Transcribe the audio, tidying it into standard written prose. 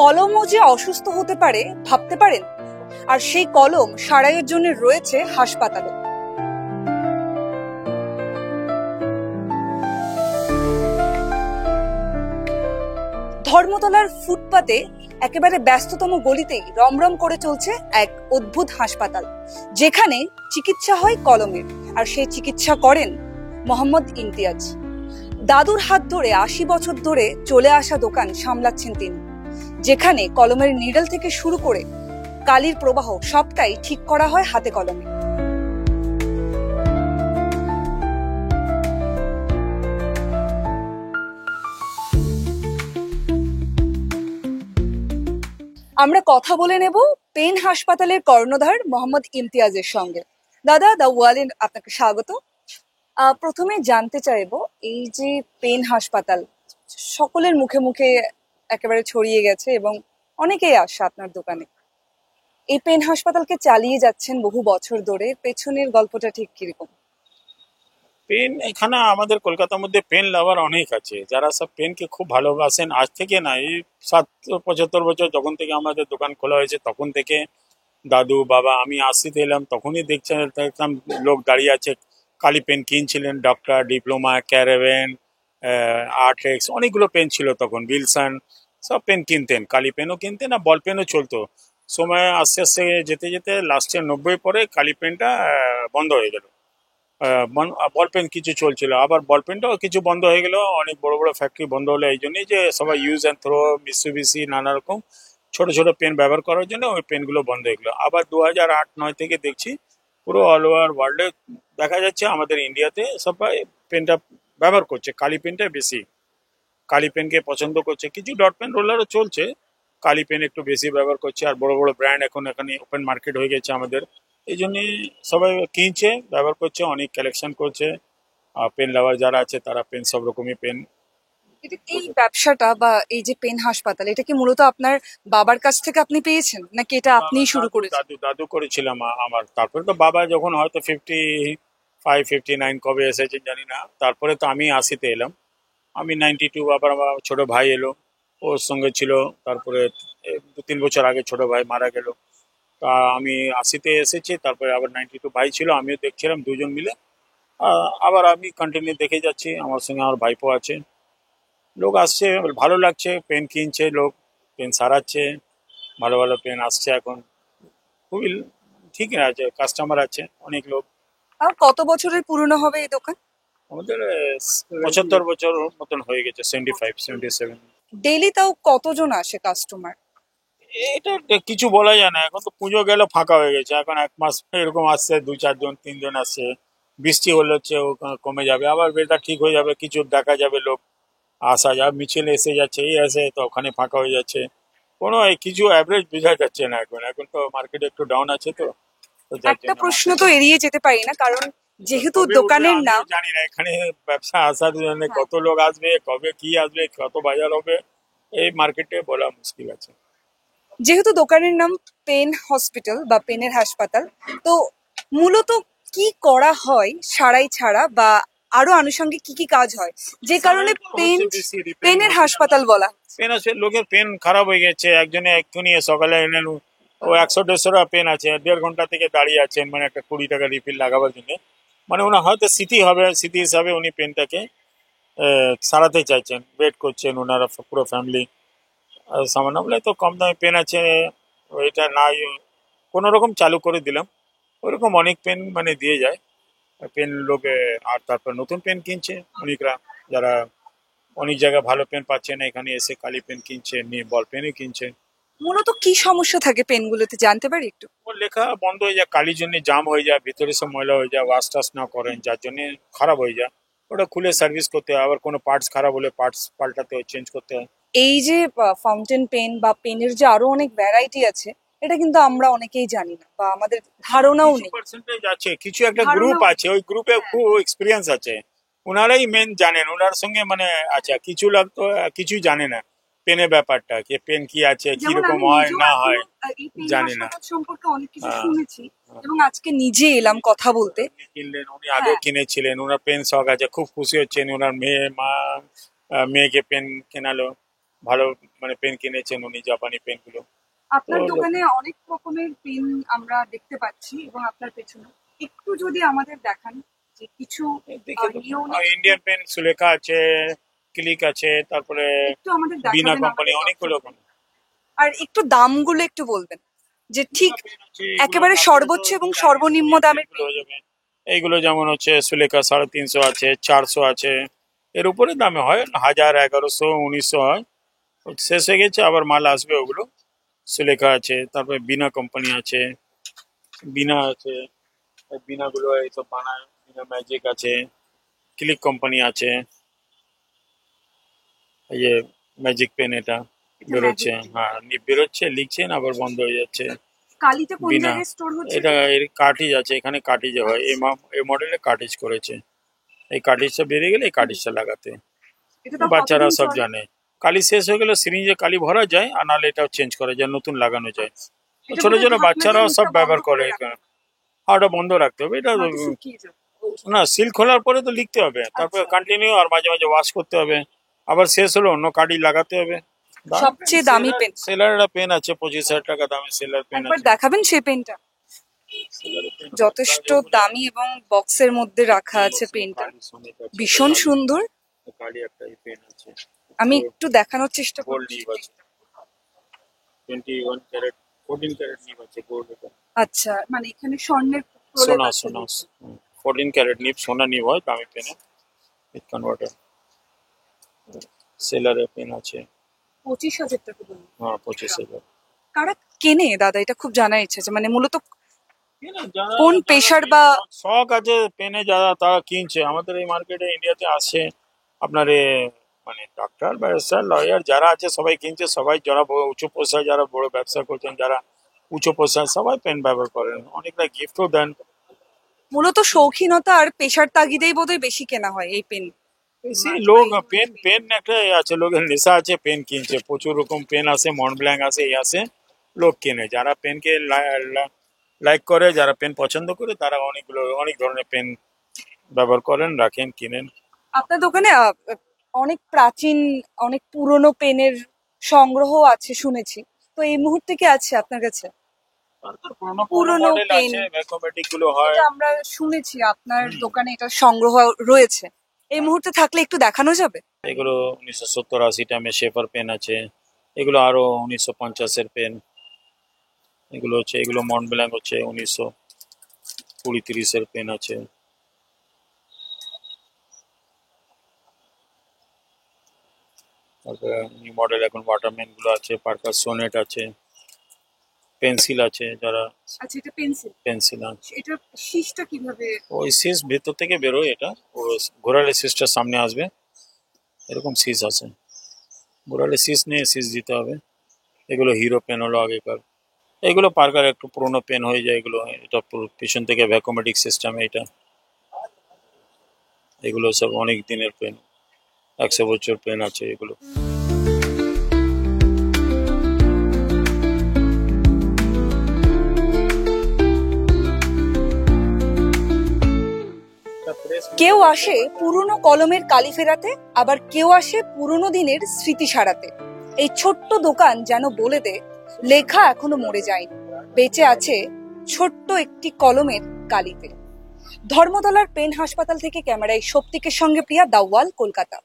কলমও যে অসুস্থ হতে পারে ভাবতে পারেন? আর সেই কলম সারাইয়ের জন্য রয়েছে হাসপাতালও। ধর্মতলার ফুটপাতে একেবারে ব্যস্ততম গলিতেই রমরম করে চলছে এক অদ্ভুত হাসপাতাল, যেখানে চিকিৎসা হয় কলমের, আর সেই চিকিৎসা করেন মোহাম্মদ ইমতিয়াজ। দাদুর হাত ধরে ৮০ বছর ধরে চলে আসা দোকান সামলাচ্ছেন তিনি, যেখানে কলমের নিডল থেকে শুরু করে কালির প্রবাহ সবটাই ঠিক করা হয় হাতে কলমে। আমরা কথা বলে নেব পেন হাসপাতালের কর্ণধার মোহাম্মদ ইমতিয়াজের সঙ্গে। দাদা, দা ওয়ালে আপনাকে স্বাগত। প্রথমে জানতে চাইবো, এই যে পেন হাসপাতাল সকলের মুখে মুখে একেবারে ছড়িয়ে গেছে এবং অনেকেই আসে আপনার দোকানে, এই পেন হাসপাতালকে চালিয়ে যাচ্ছেন বহু বছর ধরে, পেছনের গল্পটা ঠিক কিরকম? পেন এখানে আমাদের কলকাতার মধ্যে পেন লাভার অনেক আছে, যারা সব পেনকে খুব ভালোবাসেন। আজ থেকে না, এই ৭-৭৫ বছর যখন থেকে আমাদের দোকান খোলা হয়েছে তখন থেকে দাদু বাবা, আমি ৮০-তে এলাম তখনই দেখতাম লোক দাঁড়িয়ে আছে, কালি পেন কিনছিলেন। ডক্টর, ডিপ্লোমা, ক্যারাভেন, আর্টেক্স, অনেকগুলো পেন ছিল তখন, উইলসন, সব পেন কিনতেন। কালি পেনও কিনতেন আর বল পেনও চলতো। সময় আস্তে আস্তে যেতে যেতে লাস্টে ৯০ পরে কালি পেনটা বন্ধ হয়ে গেল। বল পেন কিছু চলছিল, আবার বল পেনটাও কিছু বন্ধ হয়ে গেল। অনেক বড় বড় ফ্যাক্টরি বন্ধ হলো এই জন্যই যে সবাই ইউজ অ্যান্ড থ্রো, মিৎসুবিশি, নানা রকম ছোট ছোট পেন ব্যবহার করার জন্য ওই পেনগুলো বন্ধ হয়ে গেলো। আবার ২০০৮-৯ থেকে দেখছি পুরো অল ওভার ওয়ার্ল্ডে দেখা যাচ্ছে আমাদের ইন্ডিয়াতে সবাই পেনটা ব্যবহার করছে, কালি পেনটা বেশি, কালি পেনকে পছন্দ করছে। কিছু ডট পেন রোলারও চলছে, কালি পেন একটু বেশি ব্যবহার করছে। আর বড় বড় ব্র্যান্ড এখন এখানে ওপেন মার্কেট হয়ে গেছে আমাদের, এই জন্যই সবাই কিনছে, ব্যবহার করছে, অনেক কালেকশন করছে। আর পেন লাভার যারা আছে তারা পেন সব রকমই পেন। এই ব্যবসাটা বা এই যে পেন হাসপাতাল, এটা কি মূলত আপনার বাবার কাছ থেকে আপনি পেয়েছেন, নাকি এটা আপনিই শুরু করেছেন? দাদু করেছিলাম আমার, তারপরে তো বাবা যখন হয়তো 55-59 কবে এসেছেন জানি না, তারপরে তো আমি ৮০-তে এলাম। আমি 92, আবার আমার ছোট ভাই এলো, ওর সঙ্গে ছিল। তারপরে ২-৩ বছর আগে ছোট ভাই মারা গেল, তা আমি ৮০-তে এসেছি। তারপরে আবার 92 ভাই ছিল, আমিও দেখছিলাম, দুজন মিলে আবার আমি কন্টিনিউ দেখে যাচ্ছি। আমার সঙ্গে আমার ভাইপো আছে। লোক আসছে, ভালো লাগছে, পেন কিনছে লোক, পেন সারাচ্ছে, ভালো ভালো পেন আসছে এখন, খুবই ঠিক আছে, কাস্টমার আছে অনেক লোক। আর কত বছরের পুরনো হবে এই দোকান? আমাদের ৭৫ বছর মতন হয়ে গেছে, 75-77। ডেইলি তাও কতজন আসে কাস্টমার? এটা কিছু বলা যায় না, এখন তো পুজো গেল, ফাঁকা হয়ে গেছে। এখন ১ মাস এরকম আসছে, ২-৪ জন ৩ জন আসছে। বৃষ্টি হলে হচ্ছে ও কমে যাবে, আবার ওয়েদার ঠিক হয়ে যাবে, কিছু দেখা যাবে লোক আসা যাবে, মিছিল এসে যাচ্ছে, এই আসে তো ওখানে ফাঁকা হয়ে যাচ্ছে। কোনো কিছু অ্যাভারেজ বোঝা যাচ্ছে না এখন, এখন তো মার্কেট একটু ডাউন আছে। তো যার একটা জন্য প্রশ্ন তো এড়িয়ে যেতে পারি না, কারণ যেহেতু কবে দোকানের উঠবে নাম, আমিও জানি না, এখানে ব্যবসা আসার জন্য হ্যাঁ, কত লোক আসবে, কবে কি আসবে, কত বাজার হবে, এই মার্কেটে বলা মুশকিল আছে। যেহেতু দোকানের নাম পেন হসপিটাল বা পেনের হাসপাতাল, তো মূলত কি করা হয় সারাই ছাড়া, বা আরো আনুষঙ্গিক কি কি কাজ হয় যে কারণে পেন পেনের হাসপাতাল বলা? পেন আছে, লোকের পেন খারাপ হয়ে গেছে, একজনে এক্ষুনি সকালে এলেন, ও ১০০-১৫০ টাকা পেন আছে, ১.৫ ঘন্টা থেকে দাঁড়িয়ে আছেন, মানে একটা ২০ টাকা রিফিল লাগাবার জন্য। মানে ওনার হয়তো স্মৃতি হবে, স্মৃতি হিসাবে উনি পেনটাকে সারাতে চাইছেন, ওয়েট করছেন ওনারা পুরো ফ্যামিলি। সামান্য বলে তো কম দামে পেন আছে, ওইটা নাই কোনো রকম চালু করে দিলাম। ওরকম অনেক পেন মানে দিয়ে যায় পেন লোকে। আর তারপর নতুন পেন কিনছে অনেকরা, যারা অনেক জায়গায় ভালো পেন পাচ্ছে না, এখানে এসে কালি পেন কিনছে, এমনি বল পেনও কিনছে। মূলত কি সমস্যা থাকে পেনগুলোতে জানতে পারি একটু? ওর লেখা বন্ধ হয়ে যায়, কালির জন্য জাম হয়ে যায়, ভিতরে সব ময়লা হয়ে যায়, ওয়াশ টাশ না করেন যার জন্য খারাপ হয়ে যায়। ওটা খুলে সার্ভিস করতে হয়, আবার কোনো পার্টস খারাপ হলে পার্টস পাল্টাতে হয়, চেঞ্জ করতে হয়। এই যে ফাউন্টেন পেন বা পেনের যে আরো অনেক ভ্যারাইটি আছে, এটা কিন্তু আমরা অনেকেই জানি না বা আমাদের ধারণাও কিছু নেই। পার্সেন্টেজ আছে, কিছু একটা গ্রুপ আছে, ওই গ্রুপে খুব এক্সপিরিয়েন্স আছে, ওনারাই মেন জানেন, ওনার সঙ্গে মানে আচ্ছা কিছু লোক তো কিছুই জানে না পেনের ব্যাপারটা, কি পেন কি আছে, কিরকম হয় না হয় জানি না। সম্পর্কে অনেক কিছু হ্যাঁ, শুনেছি হ্যাঁ। এবং আজকে নিজে এলাম কথা বলতে। উনি কিনলেন, উনি আগেও কিনেছিলেন, ওনার পেন শখ আছে, খুব খুশি হচ্ছেন, ওনার মেয়েকে পেন কেনালো। ভালো মানে পেন কিনেছেন উনি, জাপানি পেনগুলো। আপনার তো দোকানে অনেক রকমের পেন আমরা দেখতে পাচ্ছি এবং আপনার পেছনে একটু যদি আমাদের দেখান যে কিছু দেখে তো ইউনিক ইন্ডিয়ান পেন সুলেখা আছে, ক্লিক আছে, তারপরে একটু আমাদের বিনা দেখাবেন কোম্পানি আমাদের অনেকগুলো দর্শকদের। আর একটু দামগুলো একটু বলবেন যে ঠিক পেন আছে। এগুলোর একেবারে দাম সর্বোচ্চ তো এবং জানিস সর্বনিম্ন দামের এগুলো পেন। হয়ে যাবে। এইগুলো যেমন হচ্ছে সুলেখা 350 আছে, 400 আছে, এর উপরে দামে হয় 1000, 1100, 1900 হয়। শেষ হয়ে গেছে, আবার মাল আসবে ওগুলো। সুলেখা আছে, তারপরে বিনা কোম্পানি আছে, বিনা আছে, এই বিনাগুলো এইসব বানায়, বিনা ম্যাজিক আছে, ক্লিক কোম্পানি আছে, এই যে ম্যাজিক পেন এটা এটা বেরোচ্ছে, ম্যাজিক পেন। হ্যাঁ বেরোচ্ছে, লিখছেন আবার বন্ধ হয়ে যাচ্ছে। কালিতে কোন বিনা, জায়গায় স্টোর হচ্ছে এটা এর কার্টিজ আছে, এখানে কার্টিজ হয়, এই মডেলে কার্টিজ করেছে। এই কার্টিজটা বেরিয়ে গেলে এই কার্টিজটা লাগাতে এটা তো বাচ্চারা কতদিন সব চলে? জানে। কালি শেষ হয়ে গেলে সিরিঞ্জে কালি ভরা যায়, আর নাহলে এটাও চেঞ্জ করা যায়, নতুন লাগানো যায়। এটা ছোট বোধহয় ছোট ঢাকনা দিয়ে বাচ্চারাও সব মুখটা বন্ধ ব্যবহার করে করে। রাখতে হবে, আর ওটা বন্ধ রাখতে হবে এটা। নয়তো শুকিয়ে যাবে। না, সিল খোলার পরে তো লিখতে হবে, তারপরে আচ্ছা, কন্টিনিউ, আর মাঝে মাঝে ওয়াশ করতে হবে, আবার শেষ হলে অন্য কার্ডই লাগাতে হবে। সবচেয়ে দামি পেন সেলার একটা পেন আছে 25,000 টাকা দামের, সেলার পেন একবার আছে। দেখাবেন সেই পেনটা? সেলারের পেন যথেষ্ট দামি এবং বক্সের মধ্যে রাখা আছে পেনটা, ভীষণ সুন্দর। কালি একটা পেন আছে, আমি একটু দেখানোর চেষ্টা গোল্ড করছি। নিব আছে, 21 ক্যারেট, 14 ক্যারেট নিব আছে গোল্ড। আচ্ছা, মানে এখানে স্বর্ণের প্রলেপ সোনা আছে সোনা বলছে। 14 ক্যারেট নিব, সোনা নিব হয় দামি পেনে, উইথ কনভার্টার। সেলারের পেন আছে, 25,000 টাকা বলুন। হ্যাঁ 25,000। কারা কেনে দাদা, এটা খুব জানার ইচ্ছা আছে, মানে মূলত যারা কোন যারা পেশার পেন বা শখ আছে পেনে, যারা তারা কিনছে আমাদের এই মার্কেটে, ইন্ডিয়াতে আসে আপনার মানে ডাক্তার, ব্যারিস্টার, লয়ার যারা আছে সবাই কিনছে। সবাই যারা উঁচু পোস্টায়, যারা বড় ব্যবসা করছেন, যারা উঁচু পোস্টায়, সবাই পেন ব্যবহার করেন, অনেকটা গিফটও দেন। মূলত শৌখিনতা আর পেশার তাগিদেই বোধহয় বেশি কেনা হয় এই পেন। সেই লোক পেন পেন একটা আছে, লোকের নেশা আছে, পেন কিনছে প্রচুর রকম পেন আসে, মন্ট ব্ল্যাঙ্ক আসে, এই আসে, লোক কেনে। যারা পেনকে লাইক করে, যারা পেন পছন্দ করে, তারা অনেক ধরনের পেন ব্যবহার করেন, রাখেন, কিনেন। আপনার দোকানে অনেক প্রাচীন, অনেক পুরনো পেনের সংগ্রহ আছে শুনেছি, তো এই মুহূর্তে কি আছে আপনার কাছে তারপর পুরোনো পুরোনো পুরনো মডেল পেন? আছে, ভ্যাকুমেটিক গুলো হয়। এটা আমরা শুনেছি আপনার দোকানে এটা সংগ্রহ রয়েছে, এই মুহূর্তে থাকলে একটু দেখানো যাবে? এগুলো 1970-80 টাইমে শেফার পেন আছে, এগুলো আরো 1950-এর পেন। এগুলো হচ্ছে, এগুলো মন্ট ব্ল্যাঙ্ক হচ্ছে 1920-30-এর পেন আছে। তারপরে নিউ মডেল এখন ওয়াটারম্যান গুলো আছে, পার্কার সোনেট আছে, পেন্সিল আছে, যারা আচ্ছা, এটা পেন্সিল। পেন্সিল আছে। এটা শীষটা কিভাবে? ওই সিস ভেতর থেকে বেরোয়, এটা ও ঘোরালে সিসটা সামনে আসবে, এরকম সিস আছে। ঘোরালে সিস নিয়ে সিস দিতে হবে। এগুলো হিরো পেন হলো আগেকার। এগুলো পার্কার একটু পুরোনো পেন হয়ে যায় এগুলো। এটা পিছন থেকে ভ্যাকুমেটিক সিস্টেম এটা। এগুলো সব অনেক দিনের পেন, 100 বছর পেন আছে এগুলো। কেউ আসে পুরনো কলমের কালি ফেরাতে, আবার কেউ আসে পুরনো দিনের স্মৃতি সারাতে। এই ছোট্ট দোকান যেন বলে দে, লেখা এখনো মরে যায়নি, বেঁচে আছে ছোট্ট একটি কলমের কালিতে। ধর্মতলার পেন হাসপাতাল থেকে ক্যামেরায় শক্তিকের সঙ্গে প্রিয়া, দ্য ওয়াল, কলকাতা।